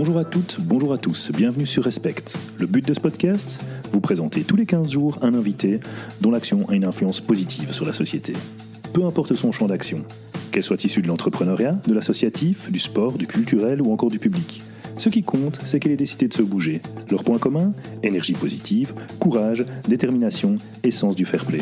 Bonjour à toutes, bonjour à tous, bienvenue sur Respect. Le but de ce podcast, vous présenter tous les 15 jours un invité dont l'action a une influence positive sur la société. Peu importe son champ d'action, qu'elle soit issue de l'entrepreneuriat, de l'associatif, du sport, du culturel ou encore du public. Ce qui compte, c'est qu'elle ait décidé de se bouger. Leur point commun, énergie positive, courage, détermination et sens du fair play.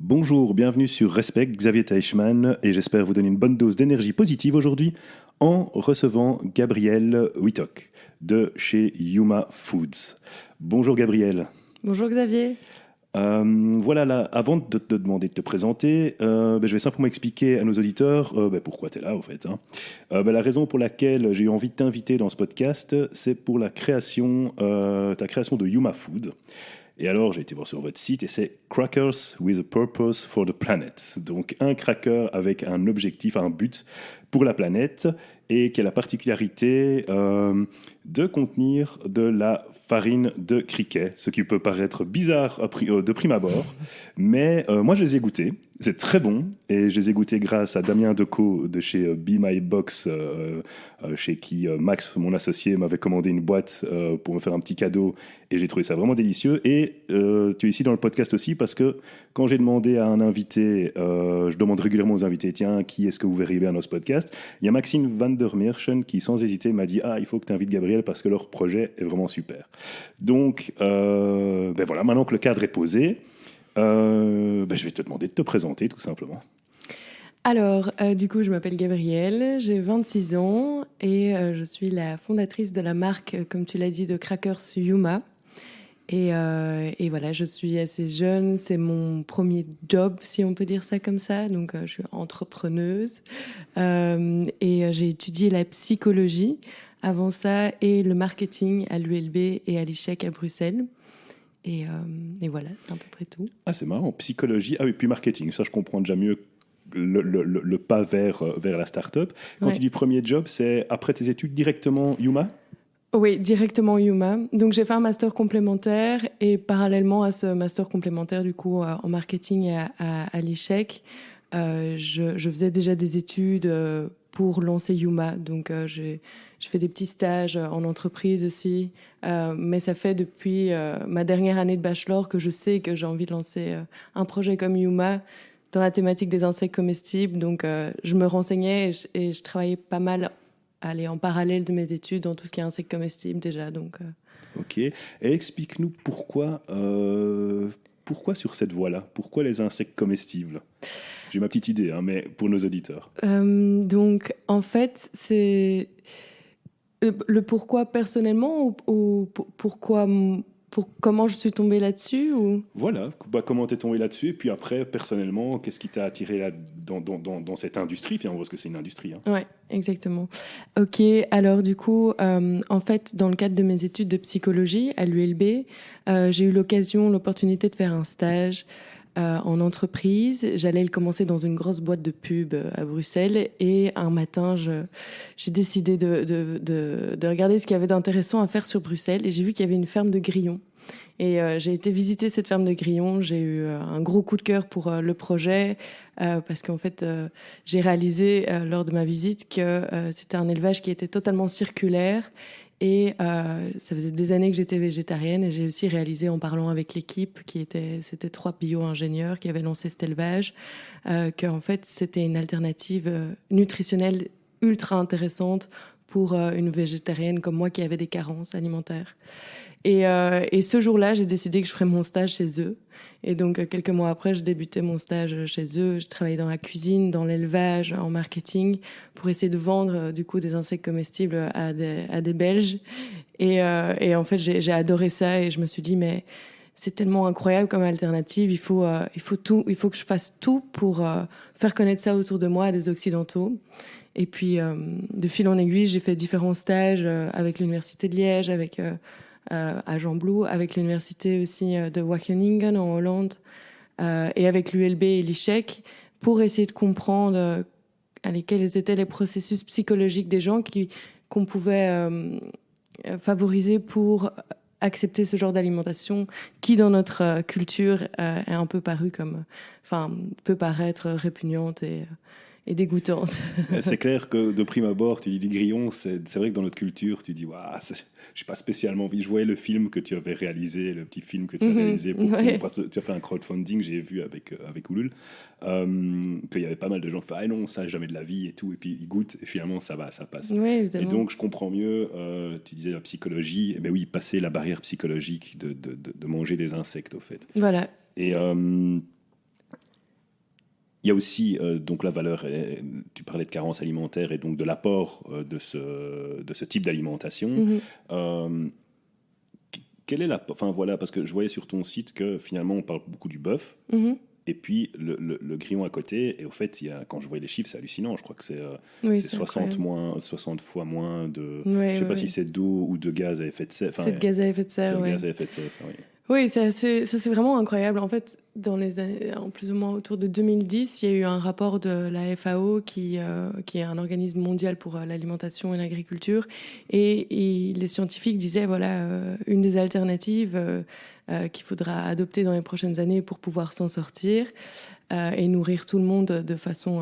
Bonjour, bienvenue sur Respect, Xavier Teichmann, et j'espère vous donner une bonne dose d'énergie positive aujourd'hui en recevant Gabrielle Wittok de chez Yuma Foods. Bonjour Gabrielle. Bonjour Xavier. Voilà, là, avant de te demander de te présenter, je vais simplement expliquer à nos auditeurs pourquoi tu es là, au fait. La raison pour laquelle j'ai eu envie de t'inviter dans ce podcast, c'est pour ta création de Yuma Food. Et alors, j'ai été voir sur votre site et c'est Crackers with a Purpose for the Planet. Donc, un cracker avec un objectif, un but pour la planète et qui a la particularité de contenir de la farine de criquet, ce qui peut paraître bizarre de prime abord, mais moi je les ai goûtés, c'est très bon, et je les ai goûtés grâce à Damien Decaux de chez Be My Box, chez qui Max, mon associé, m'avait commandé une boîte pour me faire un petit cadeau, et j'ai trouvé ça vraiment délicieux. Et tu es ici dans le podcast aussi parce que quand j'ai demandé à un invité, je demande régulièrement aux invités, tiens, qui est-ce que vous verriez bien dans ce podcast? Il y a Maxime Van der Meerschen qui, sans hésiter, m'a dit, il faut que tu invites Gabriel parce que leur projet est vraiment super. Donc, voilà, maintenant que le cadre est posé, je vais te demander de te présenter tout simplement. Alors, du coup, je m'appelle Gabrielle, j'ai 26 ans et je suis la fondatrice de la marque, comme tu l'as dit, de Crackers Yuma. Et voilà, je suis assez jeune, c'est mon premier job, si on peut dire ça comme ça. Donc, je suis entrepreneuse et j'ai étudié la psychologie avant ça et le marketing à l'ULB et à l'ICHEC à Bruxelles. Et voilà, c'est à peu près tout. Ah, c'est marrant, psychologie, et puis marketing, ça je comprends déjà mieux le pas vers la start-up. Quand tu dis premier job, c'est après tes études directement Yuma ? Oui, directement Yuma. Donc j'ai fait un master complémentaire et parallèlement à ce master complémentaire, du coup, en marketing à l'ICHEC, je faisais déjà des études pour lancer Yuma. Donc je fais des petits stages en entreprise aussi. Mais ça fait depuis ma dernière année de bachelor que je sais que j'ai envie de lancer un projet comme Yuma dans la thématique des insectes comestibles. Donc je me renseignais et je travaillais pas mal en parallèle de mes études dans tout ce qui est insectes comestibles déjà. Donc, Ok. Et explique-nous pourquoi sur cette voie-là ? Pourquoi les insectes comestibles ? J'ai ma petite idée, mais pour nos auditeurs. Donc, en fait, c'est le pourquoi personnellement ou pourquoi... comment je suis tombée là-dessus ou... Voilà, comment t'es tombée là-dessus, et puis après, personnellement, qu'est-ce qui t'a attiré là, dans cette industrie, finalement, parce que c'est une industrie. Ouais, exactement. Ok, alors du coup, en fait, dans le cadre de mes études de psychologie à l'ULB, j'ai eu l'opportunité de faire un stage en entreprise. J'allais le commencer dans une grosse boîte de pub à Bruxelles, et un matin, j'ai décidé de regarder ce qu'il y avait d'intéressant à faire sur Bruxelles, et j'ai vu qu'il y avait une ferme de grillons. Et j'ai été visiter cette ferme de grillons. J'ai eu un gros coup de cœur pour le projet parce qu'en fait, j'ai réalisé lors de ma visite que c'était un élevage qui était totalement circulaire. Et ça faisait des années que j'étais végétarienne, et j'ai aussi réalisé en parlant avec l'équipe, c'était 3 bio-ingénieurs qui avaient lancé cet élevage, qu'en fait c'était une alternative nutritionnelle ultra intéressante pour une végétarienne comme moi qui avait des carences alimentaires. Et ce jour-là, j'ai décidé que je ferais mon stage chez eux. Et donc, quelques mois après, je débutais mon stage chez eux. Je travaillais dans la cuisine, dans l'élevage, en marketing, pour essayer de vendre du coup des insectes comestibles à des Belges. Et en fait, j'ai adoré ça, et je me suis dit, mais c'est tellement incroyable comme alternative. Il faut que je fasse tout pour faire connaître ça autour de moi à des Occidentaux. Et puis, de fil en aiguille, j'ai fait différents stages avec l'Université de Liège, à Jean Blou, avec l'université aussi de Wageningen en Hollande, et avec l'ULB et l'ICHEC, pour essayer de comprendre quels étaient les processus psychologiques des gens qu'on pouvait favoriser pour accepter ce genre d'alimentation qui, dans notre culture, est un peu peut paraître répugnante et dégoûtante. C'est clair que de prime abord, tu dis des grillons, c'est vrai que dans notre culture, tu dis, waouh, j'ai pas spécialement envie. Je voyais le film que tu avais réalisé, le petit film que tu as réalisé parce que tu as fait un crowdfunding, j'ai vu avec Ulule, qu'il y avait pas mal de gens qui font, ah non, ça, jamais de la vie et tout, et puis ils goûtent, et finalement, ça va, ça passe. Oui, et donc, je comprends mieux, tu disais la psychologie, mais oui, passer la barrière psychologique de manger des insectes, au fait. Voilà. Et il y a aussi donc la valeur, tu parlais de carence alimentaire et donc de l'apport de ce type d'alimentation. Quelle est enfin voilà, parce que je voyais sur ton site que finalement on parle beaucoup du bœuf. Et puis le grillon à côté, et au fait, quand je voyais les chiffres, c'est hallucinant. Je crois que c'est 60 fois moins de. Je ne sais pas si c'est d'eau ou de gaz à effet de serre. C'est de gaz à effet de serre, oui. C'est de gaz à effet de serre, ça, oui. Oui, ça c'est vraiment incroyable. En fait, dans les années, en plus ou moins autour de 2010, il y a eu un rapport de la FAO qui est un organisme mondial pour l'alimentation et l'agriculture, et les scientifiques disaient voilà une des alternatives qu'il faudra adopter dans les prochaines années pour pouvoir s'en sortir et nourrir tout le monde de façon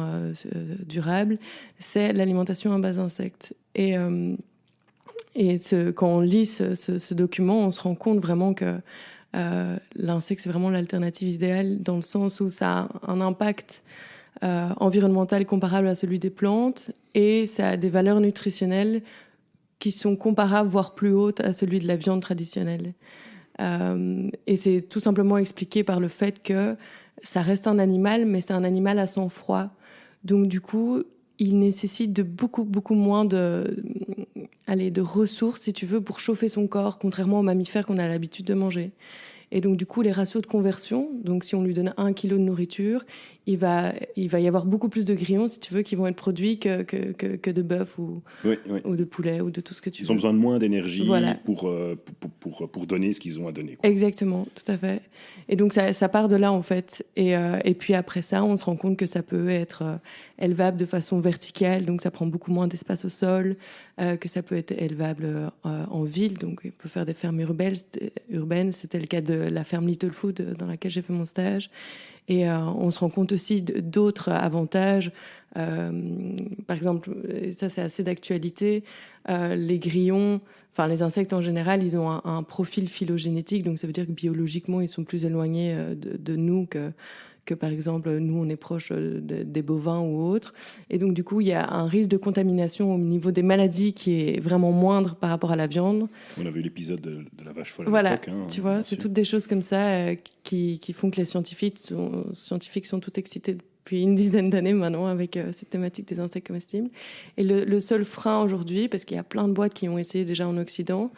durable, c'est l'alimentation à base d'insectes. Et quand on lit ce document, on se rend compte vraiment que l'insecte, c'est vraiment l'alternative idéale dans le sens où ça a un impact environnemental comparable à celui des plantes et ça a des valeurs nutritionnelles qui sont comparables, voire plus hautes, à celui de la viande traditionnelle. Et c'est tout simplement expliqué par le fait que ça reste un animal, mais c'est un animal à sang froid. Donc du coup, il nécessite de beaucoup moins de ressources, si tu veux, pour chauffer son corps, contrairement aux mammifères qu'on a l'habitude de manger. Et donc, du coup, les ratios de conversion, donc si on lui donne 1 kilo de nourriture, il va y avoir beaucoup plus de grillons, si tu veux, qui vont être produits que de bœuf ou de poulet ou de tout ce que tu veux. Ils ont besoin de moins d'énergie pour donner ce qu'ils ont à donner, quoi. Exactement, tout à fait. Et donc, ça part de là, en fait. Et puis après ça, on se rend compte que ça peut être élevable de façon verticale, donc ça prend beaucoup moins d'espace au sol, que ça peut être élevable en ville, donc on peut faire des fermes urbaines. C'était le cas de la ferme Little Food dans laquelle j'ai fait mon stage. Et on se rend compte aussi d'autres avantages. Par exemple, et ça c'est assez d'actualité, les grillons, enfin les insectes en général, ils ont un profil phylogénétique, donc ça veut dire que biologiquement, ils sont plus éloignés de nous que par exemple, nous, on est proche des bovins ou autres. Et donc, du coup, il y a un risque de contamination au niveau des maladies qui est vraiment moindre par rapport à la viande. On a vu l'épisode de la vache folle à voilà, l'époque. Tu vois, c'est toutes des choses comme ça qui font que les scientifiques sont tout excités depuis une dizaine d'années maintenant avec cette thématique des insectes comestibles. Et le seul frein aujourd'hui, parce qu'il y a plein de boîtes qui ont essayé déjà en Occident,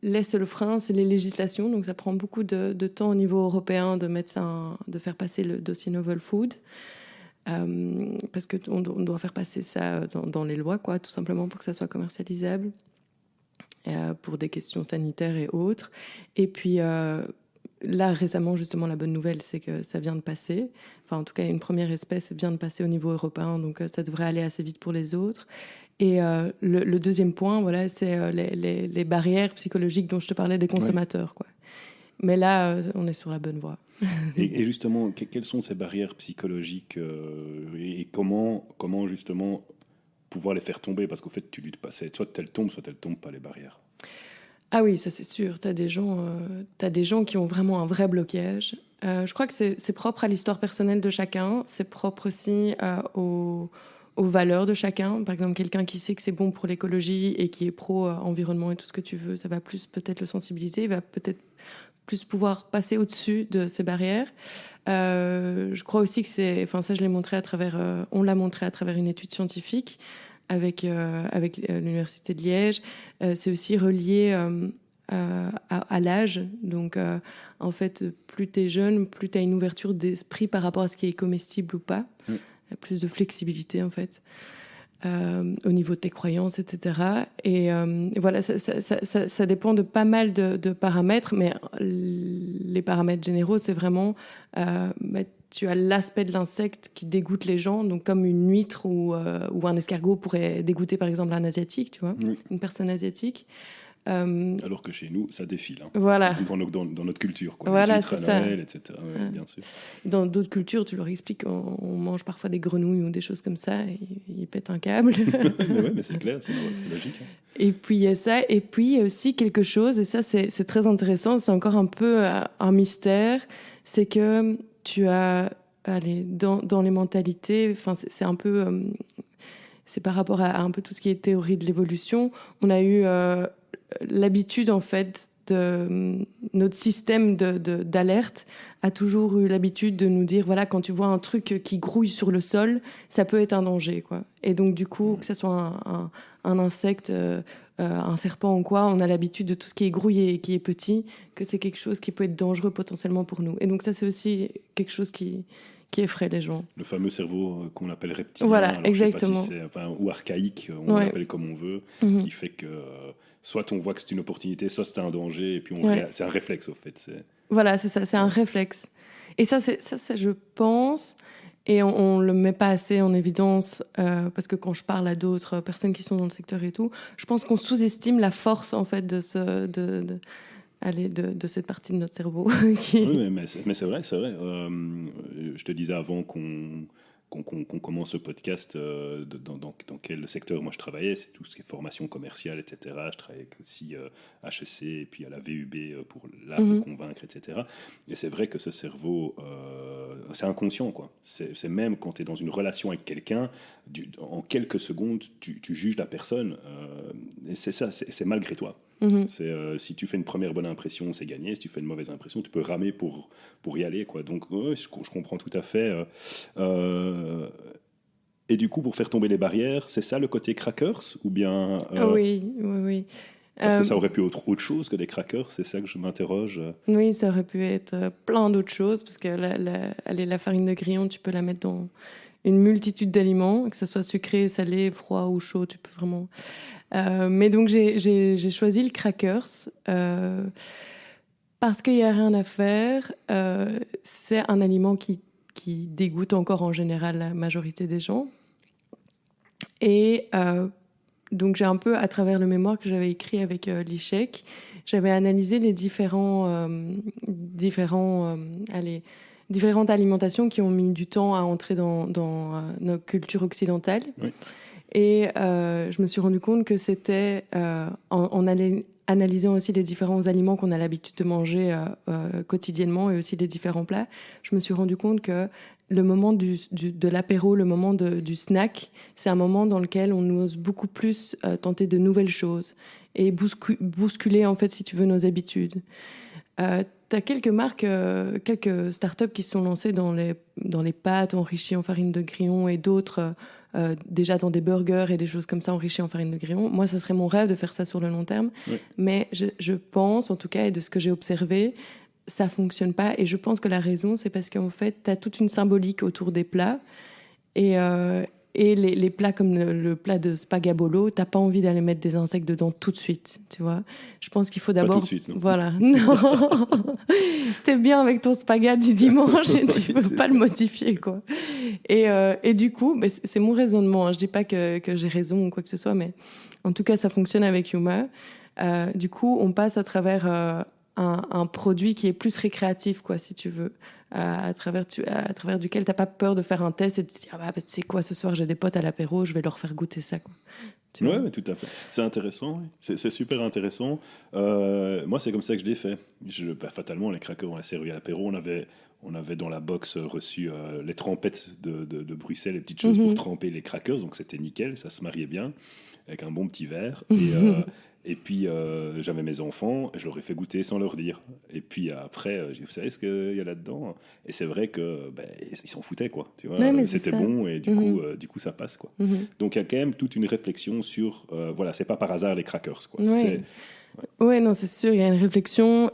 les seuls freins, c'est les législations. Donc, ça prend beaucoup de temps au niveau européen de faire passer le dossier Novel Food. Parce qu'on doit faire passer ça dans les lois, quoi, tout simplement pour que ça soit commercialisable, pour des questions sanitaires et autres. Et puis, là, récemment, justement, la bonne nouvelle, c'est que ça vient de passer. Enfin, en tout cas, une première espèce vient de passer au niveau européen, donc ça devrait aller assez vite pour les autres. Et le deuxième point, voilà, c'est les barrières psychologiques dont je te parlais des consommateurs, quoi. Mais là, on est sur la bonne voie. Et justement, quelles sont ces barrières psychologiques et comment justement pouvoir les faire tomber? Parce qu'au fait, tu luttes pas. Soit elles tombent pas, les barrières. Ah oui, ça c'est sûr. T'as des gens qui ont vraiment un vrai blocage. Je crois que c'est propre à l'histoire personnelle de chacun. C'est propre aussi aux valeurs de chacun. Par exemple, quelqu'un qui sait que c'est bon pour l'écologie et qui est pro-environnement et tout ce que tu veux, ça va plus peut-être le sensibiliser, il va peut-être plus pouvoir passer au-dessus de ces barrières. Je crois aussi que ça je l'ai montré on l'a montré à travers une étude scientifique avec l'Université de Liège. C'est aussi relié à l'âge. Donc, en fait, plus tu es jeune, plus tu as une ouverture d'esprit par rapport à ce qui est comestible ou pas. Il y a plus de flexibilité, en fait, au niveau de tes croyances, etc. Et voilà, ça dépend de pas mal de paramètres, mais les paramètres généraux, c'est vraiment... tu as l'aspect de l'insecte qui dégoûte les gens, donc comme une huître ou un escargot pourrait dégoûter, par exemple, un asiatique, tu vois, une personne asiatique. Alors que chez nous, ça défile. Hein. Voilà. Dans notre culture, quoi. Voilà, les huîtres c'est à ça. Noël, etc. Ouais, bien sûr. Dans d'autres cultures, tu leur expliques, on mange parfois des grenouilles ou des choses comme ça, et ils pètent un câble. Mais ouais, mais c'est clair, c'est logique. Hein. Et puis il y a ça, et puis il y a aussi quelque chose, et ça c'est très intéressant, c'est encore un peu un mystère, c'est que tu as, allez, dans les mentalités, enfin c'est un peu, c'est par rapport à un peu tout ce qui est théorie de l'évolution, on a eu l'habitude en fait notre système d'alerte a toujours eu l'habitude de nous dire voilà, quand tu vois un truc qui grouille sur le sol, ça peut être un danger, quoi. Et donc du coup, que ce soit un insecte, un serpent ou quoi, on a l'habitude de tout ce qui est grouillé et qui est petit, que c'est quelque chose qui peut être dangereux potentiellement pour nous. Et donc ça, c'est aussi quelque chose qui effraie les gens. Le fameux cerveau qu'on appelle reptilien, voilà, alors exactement. Je sais pas si ou archaïque, on l'appelle comme on veut, qui fait que soit on voit que c'est une opportunité, soit c'est un danger, et puis c'est un réflexe au fait. Voilà, c'est ça, c'est un réflexe. Et ça, je pense, et on le met pas assez en évidence, parce que quand je parle à d'autres personnes qui sont dans le secteur et tout, je pense qu'on sous-estime la force en fait de cette partie de notre cerveau. Oui, mais c'est vrai, c'est vrai. Je te disais avant qu'on commence ce podcast, dans quel secteur moi je travaillais, c'est tout ce qui est formation commerciale, etc. Je travaillais aussi à HEC et puis à la VUB pour l'art de convaincre, etc. Et c'est vrai que ce cerveau, c'est inconscient, quoi. C'est même quand tu es dans une relation avec quelqu'un, en quelques secondes, tu juges la personne. Et c'est ça, c'est malgré toi. Si tu fais une première bonne impression, c'est gagné. Si tu fais une mauvaise impression, tu peux ramer pour y aller, quoi. Donc je comprends tout à fait. Et du coup, pour faire tomber les barrières, c'est ça le côté crackers ou bien Oui. Parce que ça aurait pu être autre chose que des crackers, c'est ça que je m'interroge. Oui, ça aurait pu être plein d'autres choses, parce que la farine de grillon, tu peux la mettre dans une multitude d'aliments, que ce soit sucré, salé, froid ou chaud, tu peux vraiment... mais donc j'ai choisi le crackers parce qu'il n'y a rien à faire. C'est un aliment qui dégoûte encore en général la majorité des gens. Et donc j'ai un peu, à travers le mémoire que j'avais écrit avec l'ICHEC, j'avais analysé les différentes alimentations qui ont mis du temps à entrer dans nos cultures occidentales. Oui. Et je me suis rendu compte que c'était, en analysant aussi les différents aliments qu'on a l'habitude de manger quotidiennement et aussi les différents plats, je me suis rendu compte que le moment de l'apéro, le moment du snack, c'est un moment dans lequel on ose beaucoup plus tenter de nouvelles choses et bousculer, en fait, si tu veux, nos habitudes. Tu as quelques marques, quelques startups qui se sont lancées dans les pâtes enrichies en farine de grillon et d'autres déjà dans des burgers et des choses comme ça enrichies en farine de grillon. Moi, ça serait mon rêve de faire ça sur le long terme. Oui. Mais je pense, en tout cas, et de ce que j'ai observé, ça ne fonctionne pas. Et je pense que la raison, c'est parce qu'en fait, tu as toute une symbolique autour des plats. Et les plats comme le plat de spagabolo, t'as pas envie d'aller mettre des insectes dedans tout de suite, tu vois. Je pense qu'il faut d'abord... Pas tout de suite, non. Voilà. Non. T'es bien avec ton spaghette du dimanche et tu peux pas le modifier, quoi. Et du coup, mais c'est mon raisonnement, hein. Je dis pas que j'ai raison ou quoi que ce soit, mais en tout cas, ça fonctionne avec Yuma. Du coup, on passe à travers un produit qui est plus récréatif, quoi, si tu veux. À travers duquel t'as pas peur de faire un test et de te dire tu sais quoi, ce soir j'ai des potes à l'apéro, je vais leur faire goûter ça, quoi. Ouais, tout à fait. C'est intéressant, oui. C'est super intéressant. Moi, c'est comme ça que je l'ai fait. Fatalement, les crackers, on l'a servi à l'apéro. On avait dans la box reçu les trempettes de Bruxelles, les petites choses pour tremper les crackers, donc c'était nickel, ça se mariait bien avec un bon petit verre. Et puis, j'avais mes enfants, je leur ai fait goûter sans leur dire. Et puis après, j'ai dit, vous savez ce qu'il y a là-dedans ? Et c'est vrai que ils s'en foutaient, quoi. Tu vois, ouais, c'était bon et du coup, ça passe, quoi. Donc, il y a quand même toute une réflexion sur... voilà, c'est pas par hasard les crackers, quoi. Ouais, non, c'est sûr, il y a une réflexion.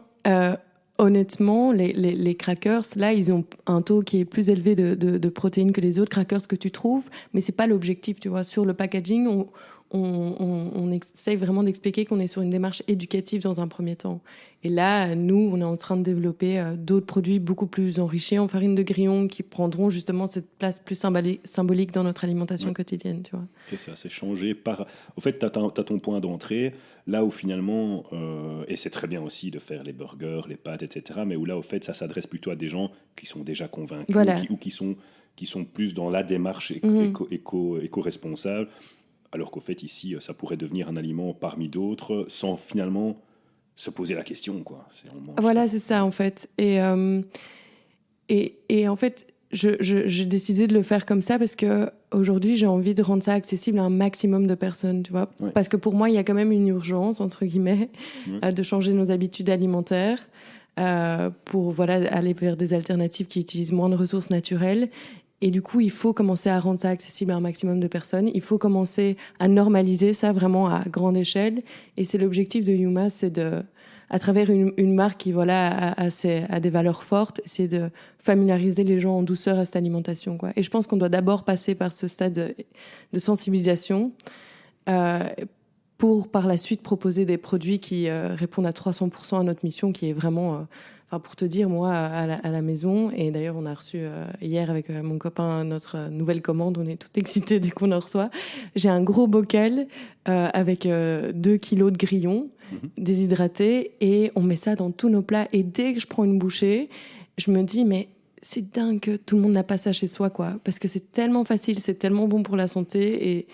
Honnêtement, les crackers, là, ils ont un taux qui est plus élevé de protéines que les autres crackers que tu trouves, mais c'est pas l'objectif, tu vois. Sur le packaging, on essaye vraiment d'expliquer qu'on est sur une démarche éducative dans un premier temps. Et là, nous, on est en train de développer d'autres produits beaucoup plus enrichis en farine de grillon qui prendront justement cette place plus symbolique dans notre alimentation quotidienne, tu vois. C'est ça, c'est changé par... Au fait, tu as ton point d'entrée, là où finalement, et c'est très bien aussi de faire les burgers, les pâtes, etc., mais où là, au fait, ça s'adresse plutôt à des gens qui sont déjà convaincus Voilà. ou qui sont plus dans la démarche éco-responsable, alors qu'au fait, ici, ça pourrait devenir un aliment parmi d'autres sans finalement se poser la question, quoi. Voilà, c'est ça, en fait. Et en fait, j'ai décidé de le faire comme ça parce que aujourd'hui, j'ai envie de rendre ça accessible à un maximum de personnes, tu vois. Ouais. Parce que pour moi, il y a quand même une urgence, entre guillemets, de changer nos habitudes alimentaires pour voilà, aller vers des alternatives qui utilisent moins de ressources naturelles. Et du coup, il faut commencer à rendre ça accessible à un maximum de personnes. Il faut commencer à normaliser ça vraiment à grande échelle. Et c'est l'objectif de Yuma, c'est de, à travers une marque qui voilà, a des valeurs fortes, c'est de familiariser les gens en douceur à cette alimentation, quoi. Et je pense qu'on doit d'abord passer par ce stade de sensibilisation pour par la suite proposer des produits qui répondent à 300% à notre mission, qui est vraiment... Enfin, pour te dire, moi, à la maison, et d'ailleurs, on a reçu hier avec mon copain notre nouvelle commande, on est tout excités dès qu'on en reçoit. J'ai un gros bocal avec 2 kilos de grillons déshydratés, et on met ça dans tous nos plats. Et dès que je prends une bouchée, je me dis, mais c'est dingue que tout le monde n'a pas ça chez soi, quoi. Parce que c'est tellement facile, c'est tellement bon pour la santé, et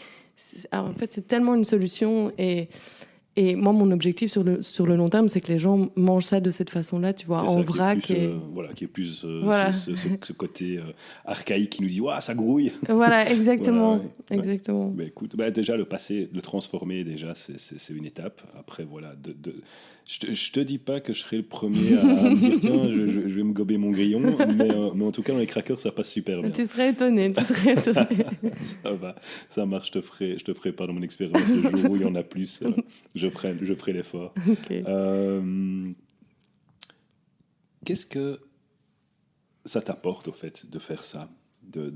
en fait, c'est tellement une solution, et moi, mon objectif sur le long terme, c'est que les gens mangent ça de cette façon-là, tu vois, en vrac. Qui est plus ce côté archaïque qui nous dit « ça grouille ». Voilà, exactement. Voilà, ouais. Exactement. Mais écoute, déjà, le passer, le transformer, déjà, c'est une étape. Après, voilà, je te dis pas que je serai le premier à me dire « Tiens, je vais me gober mon grillon », mais en tout cas, dans les crackers, ça passe super bien. Tu serais étonné. Ça va, ça marche, je te ferai pas dans mon expérience le jour où il y en a plus. Je ferai l'effort. Okay. Qu'est-ce que ça t'apporte au fait de faire ça, de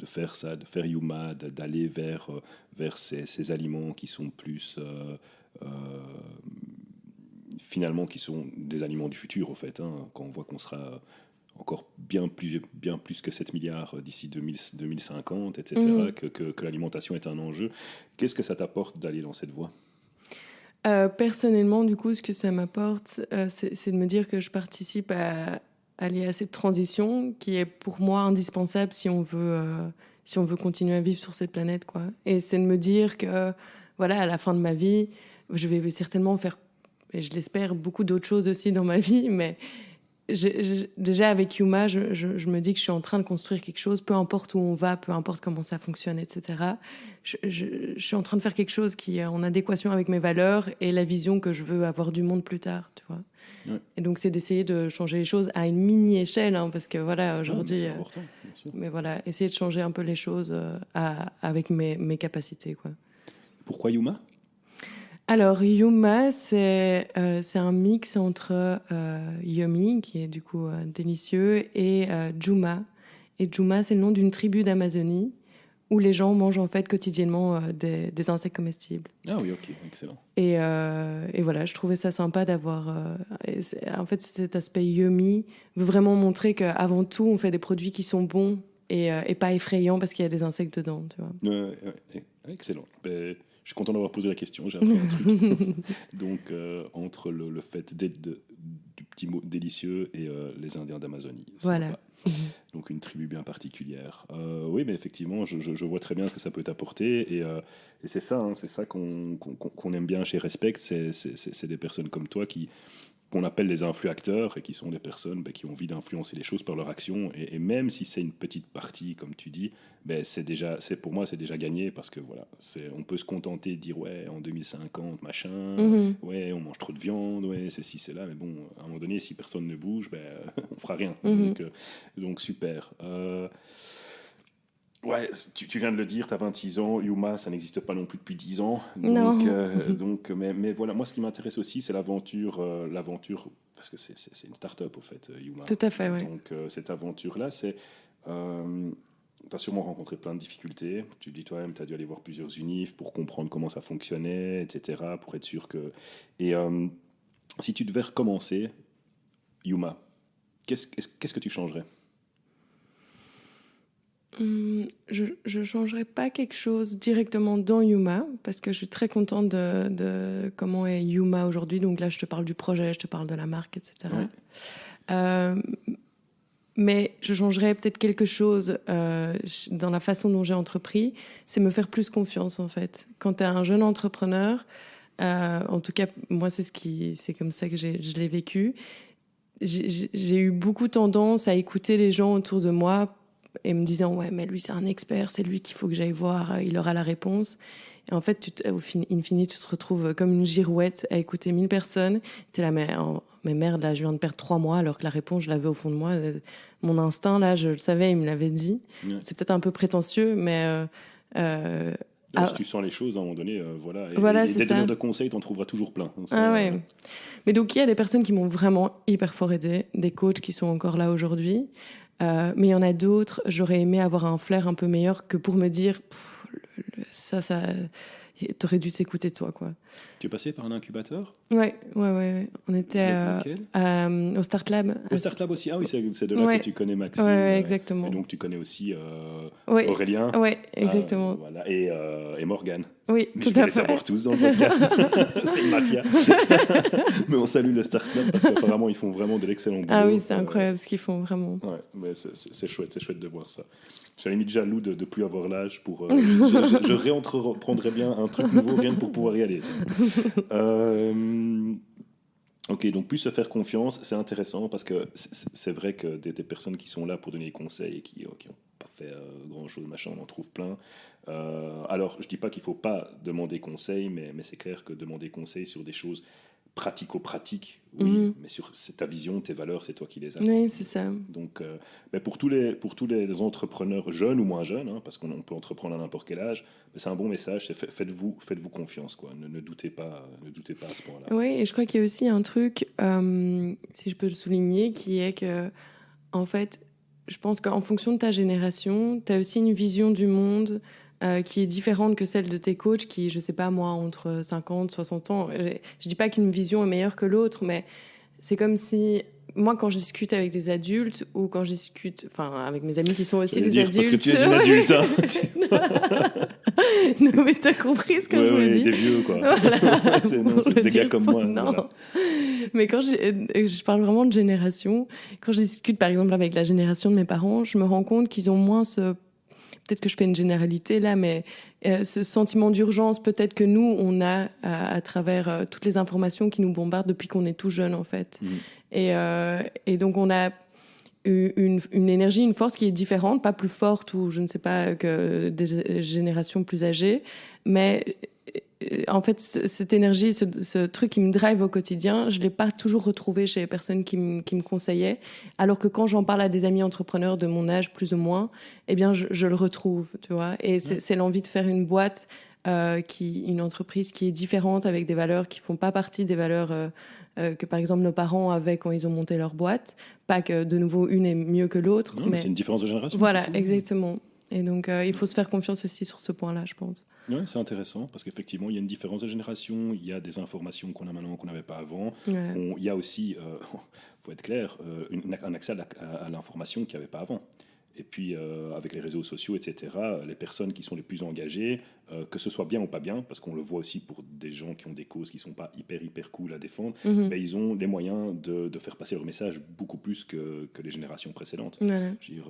faire ça, de faire Yuma, d'aller vers ces aliments qui sont plus finalement qui sont des aliments du futur au fait, hein, quand on voit qu'on sera encore bien plus que 7 milliards d'ici 2050, etc., que l'alimentation est un enjeu. Qu'est-ce que ça t'apporte d'aller dans cette voie ? Personnellement, du coup, ce que ça m'apporte, c'est de me dire que je participe à aller à cette transition qui est pour moi indispensable si on veut continuer à vivre sur cette planète, quoi. Et c'est de me dire que, voilà, à la fin de ma vie, je vais certainement faire, et je l'espère, beaucoup d'autres choses aussi dans ma vie, mais déjà avec Yuma, je me dis que je suis en train de construire quelque chose, peu importe où on va, peu importe comment ça fonctionne, etc. Je suis en train de faire quelque chose qui est en adéquation avec mes valeurs et la vision que je veux avoir du monde plus tard, tu vois. Ouais. Et donc c'est d'essayer de changer les choses à une mini échelle, hein, parce que voilà, aujourd'hui, c'est important, bien sûr. Mais voilà, essayer de changer un peu les choses avec mes capacités, quoi. Pourquoi Yuma ? Alors, Yuma, c'est un mix entre Yummy, qui est du coup délicieux, et Juma. Et Juma, c'est le nom d'une tribu d'Amazonie où les gens mangent en fait quotidiennement des insectes comestibles. Ah oui, ok, excellent. Et voilà, je trouvais ça sympa d'avoir... en fait, cet aspect Yummy veut vraiment montrer qu'avant tout, on fait des produits qui sont bons et pas effrayants parce qu'il y a des insectes dedans, tu vois. Excellent. Je suis content d'avoir posé la question, j'ai appris un truc. Donc, entre le fait d'être du petit mot délicieux et les Indiens d'Amazonie. Voilà. Donc, une tribu bien particulière. Oui, mais effectivement, je vois très bien ce que ça peut t'apporter. Et c'est ça, c'est ça qu'on aime bien chez Respect. C'est des personnes comme toi qu'on appelle les influacteurs et qui sont des personnes qui ont envie d'influencer les choses par leur action. Et même si c'est une petite partie, comme tu dis, pour moi, c'est déjà gagné parce que voilà, on peut se contenter de dire ouais, en 2050, machin, ouais, on mange trop de viande, ouais, ceci, cela, mais bon, à un moment donné, si personne ne bouge, on fera rien. Donc super. Ouais, tu viens de le dire, tu as 26 ans, Yuma, ça n'existe pas non plus depuis 10 ans. Mais voilà, moi, ce qui m'intéresse aussi, c'est l'aventure, parce que c'est une start-up, au fait, Yuma. Tout à fait, oui. Donc, cette aventure-là, c'est tu as sûrement rencontré plein de difficultés. Tu le dis toi-même, tu as dû aller voir plusieurs unifs pour comprendre comment ça fonctionnait, etc., pour être sûr que... Et si tu devais recommencer, Yuma, qu'est-ce que tu changerais? Je ne changerai pas quelque chose directement dans Yuma, parce que je suis très contente de comment est Yuma aujourd'hui. Donc là, je te parle du projet, je te parle de la marque, etc. Ouais. Mais je changerais peut-être quelque chose dans la façon dont j'ai entrepris, c'est me faire plus confiance, en fait. Quand tu es un jeune entrepreneur, en tout cas, moi, c'est comme ça que je l'ai vécu. J'ai eu beaucoup tendance à écouter les gens autour de moi et me disant ouais, mais lui c'est un expert, c'est lui qu'il faut que j'aille voir, il aura la réponse. Et en fait, in fine, tu te retrouves comme une girouette à écouter 1000 personnes. T'es là, mais merde, là, je viens de perdre 3 mois alors que la réponse, je l'avais au fond de moi. Mon instinct, là, je le savais, il me l'avait dit. Ouais. C'est peut-être un peu prétentieux, mais... Si tu sens les choses, à un moment donné, voilà. Voilà, et c'est des ça. donneurs de conseils, t'en trouveras toujours plein. Ouais. Mais donc, il y a des personnes qui m'ont vraiment hyper fort aidé, des coachs qui sont encore là aujourd'hui. Mais il y en a d'autres, j'aurais aimé avoir un flair un peu meilleur que pour me dire ça, t'aurais dû t'écouter toi, quoi. Tu es passé par un incubateur? Ouais. On était au Start Lab. Au Start Lab aussi. Ah oui, c'est de là Ouais. que tu connais Maxime. Ouais, exactement. Et donc tu connais aussi Ouais. Aurélien. Ouais, exactement. Voilà. Et Morgane. Oui, Mais tout je vais à les fait. savoir tous dans le podcast. C'est une mafia. Mais on salue le Start Lab parce qu'apparemment ils font vraiment de l'excellent boulot. Ah oui, c'est incroyable ce qu'ils font, vraiment. Ouais, mais c'est chouette de voir ça. Je suis à la limite jaloux de ne plus avoir l'âge pour... je réentreprendrais bien un truc nouveau rien que pour pouvoir y aller. Ok, donc plus se faire confiance, c'est intéressant parce que c'est vrai que des personnes qui sont là pour donner des conseils et qui n'ont pas fait grand-chose, machin, on en trouve plein. Alors, je dis pas qu'il faut pas demander conseil, mais c'est clair que demander conseil sur des choses pratico-pratiques, oui, mais sur ta vision, tes valeurs, c'est toi qui les as. Oui, c'est ça. Donc, mais pour tous les entrepreneurs jeunes ou moins jeunes, hein, parce qu'on peut entreprendre à n'importe quel âge, c'est un bon message, c'est faites-vous confiance, quoi. Ne doutez pas à ce point-là. Oui, et je crois qu'il y a aussi un truc, si je peux le souligner, qui est que, en fait, je pense qu'en fonction de ta génération, tu as aussi une vision du monde qui est différente que celle de tes coachs qui, je sais pas moi, entre 50, 60 ans. Je dis pas qu'une vision est meilleure que l'autre, mais c'est comme si... Moi, quand je discute avec des adultes ou quand je discute, enfin, avec mes amis qui sont aussi des adultes... Parce que tu es une adulte, hein. Non, mais t'as compris ce que je veux dire. Des vieux, quoi. Voilà. C'est des gars comme moi. Non. Voilà. Mais quand je parle vraiment de génération, quand je discute par exemple avec la génération de mes parents, je me rends compte qu'ils ont moins ce... Peut-être que je fais une généralité là, mais ce sentiment d'urgence peut-être que nous, on a à travers toutes les informations qui nous bombardent depuis qu'on est tout jeune, en fait. Et donc, on a une énergie, une force qui est différente, pas plus forte ou je ne sais pas que des générations plus âgées, mais en fait, cette énergie, ce truc qui me drive au quotidien, je ne l'ai pas toujours retrouvé chez les personnes qui me conseillaient. Alors que quand j'en parle à des amis entrepreneurs de mon âge, plus ou moins, eh bien, je le retrouve, tu vois. Et c'est l'envie de faire une boîte, une entreprise qui est différente, avec des valeurs qui ne font pas partie des valeurs que, par exemple, nos parents avaient quand ils ont monté leur boîte. Pas que, de nouveau, une est mieux que l'autre. Non, mais c'est une différence de génération. Voilà, exactement. Et donc, il faut se faire confiance aussi sur ce point-là, je pense. Oui, c'est intéressant parce qu'effectivement, il y a une différence de génération, il y a des informations qu'on a maintenant qu'on n'avait pas avant. Voilà. Il y a aussi, faut être clair, un accès à l'information qu'il n'y avait pas avant. Et puis, avec les réseaux sociaux, etc., les personnes qui sont les plus engagées, que ce soit bien ou pas bien, parce qu'on le voit aussi pour des gens qui ont des causes qui ne sont pas hyper cool à défendre, mais ils ont les moyens de faire passer leur message beaucoup plus que les générations précédentes. Voilà. Je veux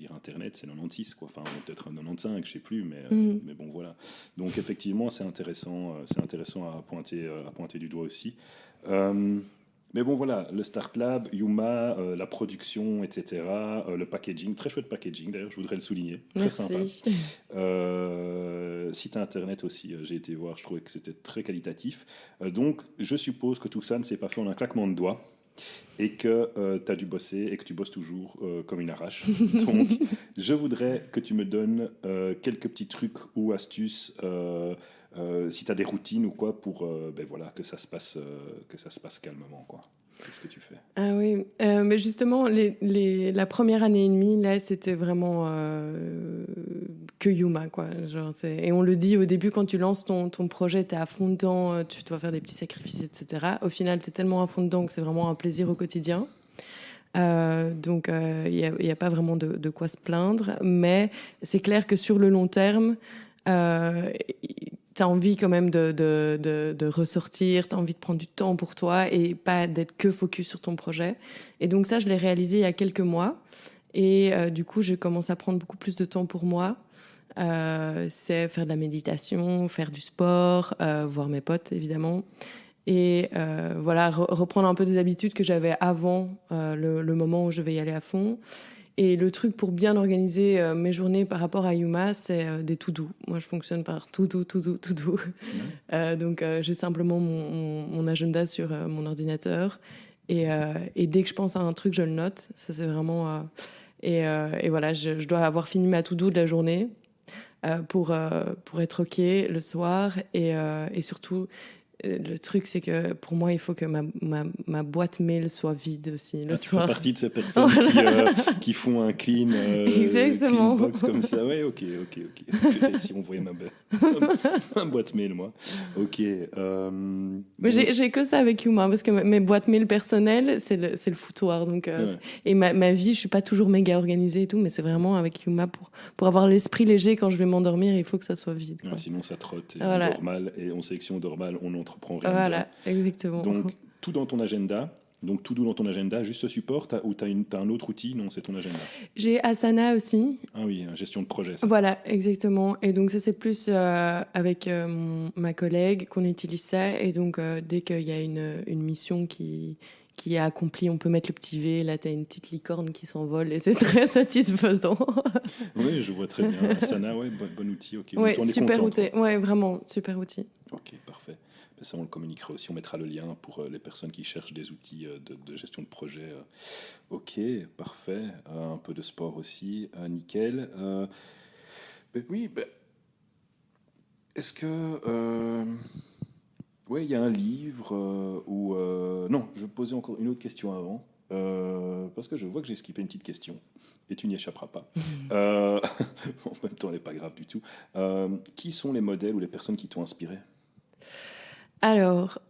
dire, Internet, c'est 96, quoi. Enfin, peut-être un 95, je sais plus, mais bon, voilà. Donc, effectivement, c'est intéressant à pointer du doigt aussi. Mais bon, voilà, le Start Lab, Yuma, la production, etc., le packaging, très chouette packaging, d'ailleurs, je voudrais le souligner. Très Merci. sympa. Site internet aussi, j'ai été voir, je trouvais que c'était très qualitatif. Donc, je suppose que tout ça ne s'est pas fait en un claquement de doigts. Et que tu as dû bosser et que tu bosses toujours comme une arrache. Donc, je voudrais que tu me donnes quelques petits trucs ou astuces, si tu as des routines ou quoi, pour voilà, que ça se passe calmement, quoi. Qu'est-ce que tu fais? Ah oui, mais justement, la première année et demie, là, c'était vraiment que Yuma, quoi. Genre, et on le dit au début, quand tu lances ton projet, t'es à fond dedans, tu dois faire des petits sacrifices, etc. Au final, t'es tellement à fond dedans que c'est vraiment un plaisir au quotidien. Donc, il y a pas vraiment de quoi se plaindre. Mais c'est clair que sur le long terme, t'as envie quand même de ressortir, t'as envie de prendre du temps pour toi et pas d'être que focus sur ton projet. Et donc ça, je l'ai réalisé il y a quelques mois. Et du coup, je commence à prendre beaucoup plus de temps pour moi. C'est faire de la méditation, faire du sport, voir mes potes, évidemment. Et voilà, reprendre un peu des habitudes que j'avais avant le moment où je vais y aller à fond. Et le truc pour bien organiser mes journées par rapport à Yuma, c'est des to-do. Moi, je fonctionne par to-do, to-do, to-do. Donc, j'ai simplement mon agenda sur mon ordinateur. Et dès que je pense à un truc, je le note. Ça, c'est vraiment... et voilà, je dois avoir fini ma to-do de la journée pour être OK le soir. Et surtout... Le truc, c'est que pour moi, il faut que ma boîte mail soit vide aussi le soir. Tu fais partie de ces personnes qui font un clean, Exactement. clean box comme ça. Ouais, ok. Si on voyait ma boîte mail, moi. Ok. Mais j'ai que ça avec Yuma, parce que mes boîtes mail personnelles, c'est le foutoir. Donc, ouais. Et ma vie, je suis pas toujours méga organisée et tout, mais c'est vraiment avec Yuma pour avoir l'esprit léger quand je vais m'endormir, il faut que ça soit vide. Ouais, sinon, ça trotte. Et Voilà. on dort mal. Et on sait que si on dort mal, on n'entreprend rien. Voilà, exactement. Donc, tout dans ton agenda. Donc, tout dans ton agenda, juste ce support, ou t'as un autre outil? Non, c'est ton agenda. J'ai Asana aussi. Ah oui, gestion de projet. Ça. Voilà, exactement. Et donc, ça, c'est plus avec ma collègue qu'on utilise ça. Et donc, dès qu'il y a une mission qui est accomplie, on peut mettre le petit V. Là, tu as une petite licorne qui s'envole et c'est très satisfaisant. Oui, je vois très bien. Asana, ouais, bon outil. Okay. Ouais, super outil. Ouais, vraiment, super outil. Ok, parfait. Ça, on le communiquera aussi. On mettra le lien pour les personnes qui cherchent des outils de gestion de projet. Ok, parfait. Un peu de sport aussi. Nickel. Oui, est-ce que... oui, il y a un livre où... non, je vais poser encore une autre question avant. Parce que je vois que j'ai skippé une petite question. Et tu n'y échapperas pas. En même temps, elle n'est pas grave du tout. Qui sont les modèles ou les personnes qui t'ont inspiré? Alors,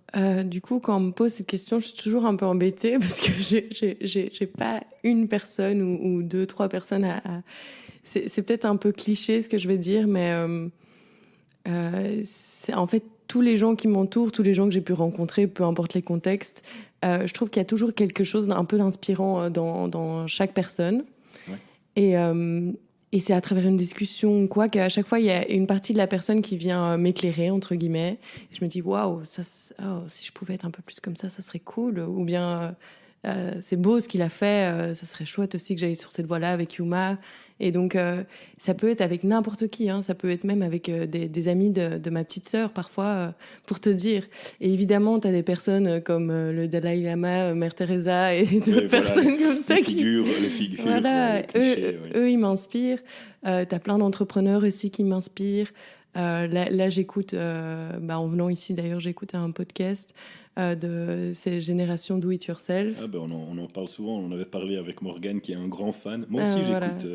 du coup, quand on me pose cette question, je suis toujours un peu embêtée parce que j'ai pas une personne ou deux, trois personnes à... C'est peut-être un peu cliché ce que je vais dire, mais c'est en fait tous les gens qui m'entourent, tous les gens que j'ai pu rencontrer, peu importe les contextes, je trouve qu'il y a toujours quelque chose d'un peu d'inspirant dans chaque personne. Ouais. Et c'est à travers une discussion, quoi, qu'à chaque fois, il y a une partie de la personne qui vient m'éclairer, entre guillemets. Et je me dis, waouh, si je pouvais être un peu plus comme ça serait cool. Ou bien, c'est beau ce qu'il a fait, ça serait chouette aussi que j'aille sur cette voie-là avec Yuma. Et donc, ça peut être avec n'importe qui, hein. Ça peut être même avec des amis de ma petite sœur, parfois, pour te dire. Et évidemment, tu as des personnes comme le Dalai Lama, Mère Teresa et d'autres personnes comme ça. Les figures. Voilà, les clichés, eux, ils m'inspirent. T'as plein d'entrepreneurs aussi qui m'inspirent. Là, j'écoute, en venant ici d'ailleurs, j'écoute un podcast de ces générations Do It Yourself. Ah ben on en parle souvent, on en avait parlé avec Morgane qui est un grand fan. Moi aussi j'écoute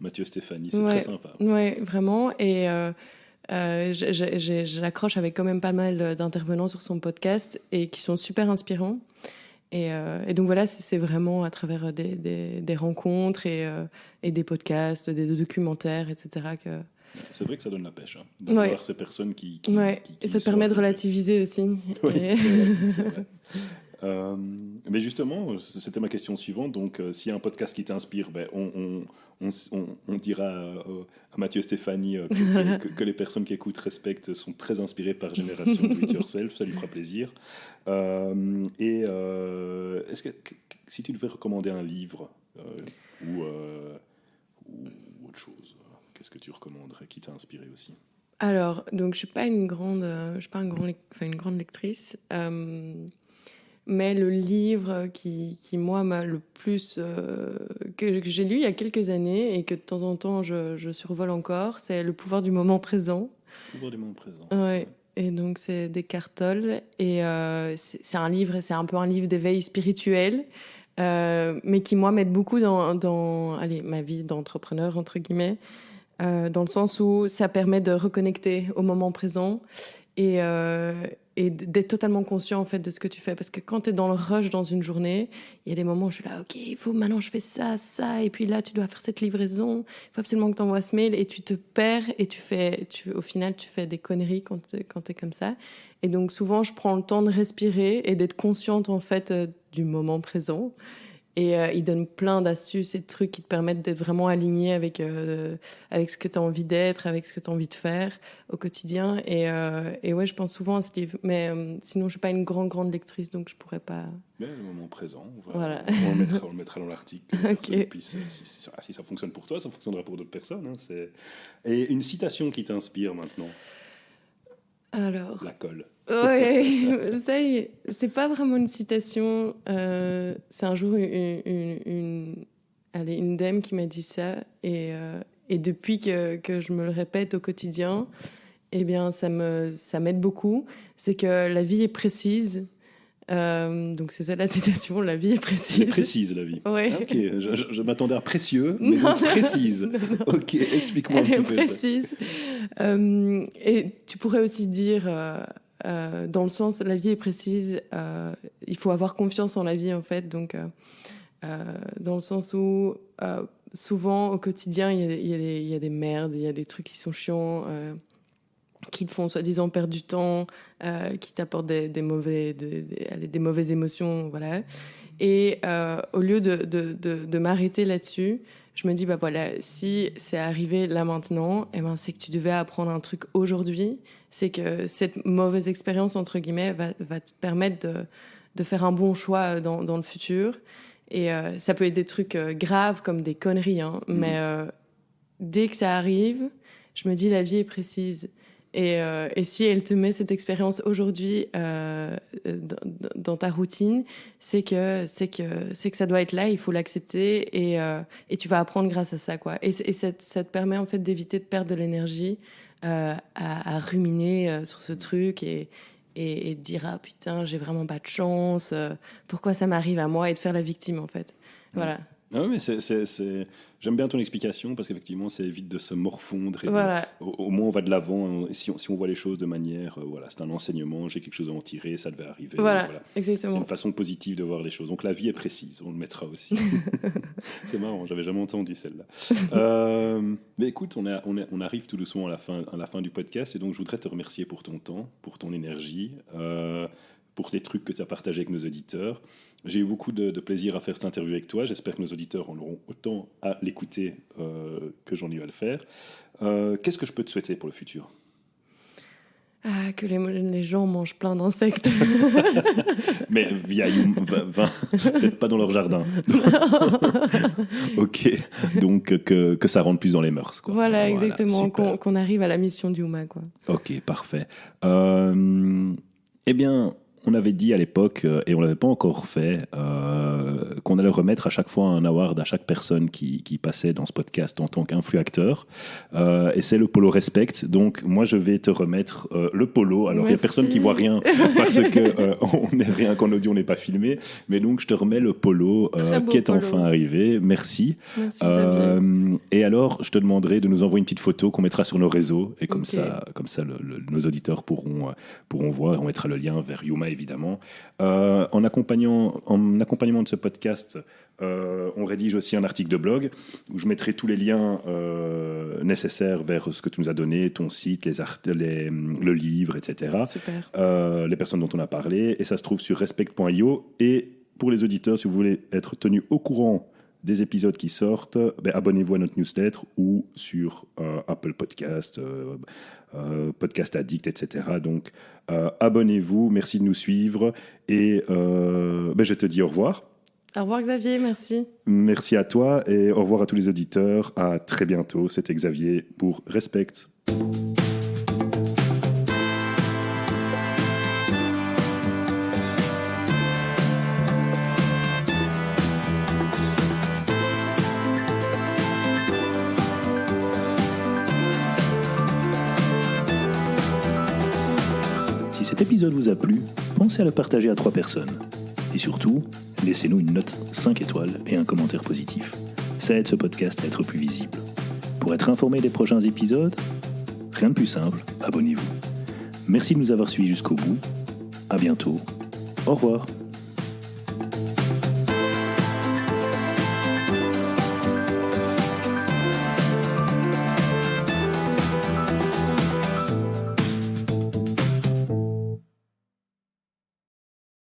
Mathieu Stéphanie, c'est très sympa. Oui, vraiment. Et j'accroche avec quand même pas mal d'intervenants sur son podcast et qui sont super inspirants. Et donc voilà, c'est vraiment à travers des rencontres et des podcasts, des documentaires, etc. que... C'est vrai que ça donne la pêche, hein, de voir ces personnes qui et ça te permet de relativiser aussi. Ouais, mais justement, c'était ma question suivante. Donc, s'il y a un podcast qui t'inspire, on dira à Mathieu Stéphanie que les personnes qui écoutent Respect sont très inspirées par Génération Do It Yourself. Ça lui fera plaisir. Est-ce que si tu devais recommander un livre ou autre chose, qu'est-ce que tu recommanderais qui t'a inspiré aussi? Alors, donc je suis pas une grande lectrice, mais le livre qui moi m'a le plus que j'ai lu il y a quelques années et que de temps en temps je survole encore, c'est Le pouvoir du moment présent. Le pouvoir du moment présent. Ouais. Et donc, c'est d'Eckhart Tolle. Et c'est un livre, c'est un peu un livre d'éveil spirituel, mais qui, moi, m'aide beaucoup dans ma vie d'entrepreneur, entre guillemets, dans le sens où ça permet de reconnecter au moment présent et d'être totalement conscient en fait de ce que tu fais, parce que quand tu es dans le rush dans une journée, il y a des moments où je suis là, ok, il faut maintenant je fais ça, et puis là tu dois faire cette livraison, il faut absolument que tu envoies ce mail, et tu te perds et au final tu fais des conneries quand tu es comme ça. Et donc souvent je prends le temps de respirer et d'être consciente en fait du moment présent. Et il donne plein d'astuces et de trucs qui te permettent d'être vraiment aligné avec ce que tu as envie d'être, avec ce que tu as envie de faire au quotidien. Et ouais, je pense souvent à ce livre. Mais sinon, je ne suis pas une grande lectrice, donc je ne pourrais pas... Mais le moment présent, voilà. on le mettra dans l'article. Okay. Et puis, si ça fonctionne pour toi, ça fonctionnera pour d'autres personnes. Hein, Et une citation qui t'inspire maintenant? Alors... La colle. Oui, ça y est, c'est pas vraiment une citation. C'est un jour une dame qui m'a dit ça, et depuis que je me le répète au quotidien, eh bien ça m'aide beaucoup. C'est que la vie est précise. Donc c'est ça la citation, la vie est précise. Elle est précise, la vie. Ouais. Ok, je m'attendais à précieux, mais non, précise. Non. Ok, explique-moi un petit peu. Elle est précise. Et tu pourrais aussi dire... dans le sens, la vie est précise, il faut avoir confiance en la vie en fait, donc dans le sens où souvent au quotidien il y a des merdes, il y a des trucs qui sont chiants, qui te font soi-disant perdre du temps, qui t'apportent des mauvaises émotions, voilà. Et au lieu de m'arrêter là-dessus, je me dis, bah voilà, si c'est arrivé là maintenant, eh ben, c'est que tu devais apprendre un truc aujourd'hui. C'est que cette mauvaise expérience, entre guillemets, va te permettre de faire un bon choix dans le futur. Et ça peut être des trucs graves comme des conneries, hein, mais dès que ça arrive, je me dis, la vie est précise. Et si elle te met cette expérience aujourd'hui dans ta routine, c'est que ça doit être là, il faut l'accepter, et tu vas apprendre grâce à ça, quoi. Et ça te permet en fait d'éviter de perdre de l'énergie à ruminer sur ce truc et de dire ah putain j'ai vraiment pas de chance, pourquoi ça m'arrive à moi, et de faire la victime en fait. Voilà. Ah oui, mais j'aime bien ton explication, parce qu'effectivement, ça évite de se morfondre. Et voilà. Au moins, on va de l'avant. Si on voit les choses de manière... voilà, c'est un enseignement, j'ai quelque chose à en tirer, ça devait arriver. Voilà, exactement. C'est une façon positive de voir les choses. Donc, la vie est précise, on le mettra aussi. C'est marrant, j'avais jamais entendu celle-là. Mais écoute, on arrive tout doucement à la fin du podcast, et donc je voudrais te remercier pour ton temps, pour ton énergie, pour les trucs que tu as partagés avec nos auditeurs. J'ai eu beaucoup de plaisir à faire cette interview avec toi. J'espère que nos auditeurs en auront autant à l'écouter que j'en ai eu à le faire. Qu'est-ce que je peux te souhaiter pour le futur? Que les gens mangent plein d'insectes. Mais via peut-être pas dans leur jardin. Ok, donc que ça rentre plus dans les mœurs, quoi. Voilà, exactement, qu'on arrive à la mission du Yuma, quoi. Ok, parfait. Eh bien... On avait dit à l'époque, et on ne l'avait pas encore fait, qu'on allait remettre à chaque fois un award à chaque personne qui passait dans ce podcast en tant qu'influacteur. Et c'est le Polo Respect. Donc, moi, je vais te remettre le polo. Alors, il n'y a personne qui ne voit rien parce qu'on n'est rien qu'en audio, on n'est pas filmé. Mais donc, je te remets le polo qui est polo. Enfin arrivé. Merci. Merci Xavier. Et alors, je te demanderai de nous envoyer une petite photo qu'on mettra sur nos réseaux. Et comme ça nos auditeurs pourront voir. On mettra le lien vers Yuma, évidemment. En accompagnement de ce podcast, on rédige aussi un article de blog où je mettrai tous les liens nécessaires vers ce que tu nous as donné, ton site, le livre, etc. Super. Les personnes dont on a parlé. Et ça se trouve sur respect.io. Et pour les auditeurs, si vous voulez être tenus au courant des épisodes qui sortent, abonnez-vous à notre newsletter ou sur Apple Podcast, Podcast Addict, etc. Donc, abonnez-vous, merci de nous suivre, et je te dis au revoir. Au revoir Xavier, merci. Merci à toi, et au revoir à tous les auditeurs. À très bientôt, c'était Xavier pour Respect. cet épisode vous a plu, pensez à le partager à 3 personnes. Et surtout, laissez-nous une note 5 étoiles et un commentaire positif. Ça aide ce podcast à être plus visible. Pour être informé des prochains épisodes, rien de plus simple, abonnez-vous. Merci de nous avoir suivis jusqu'au bout. À bientôt. Au revoir.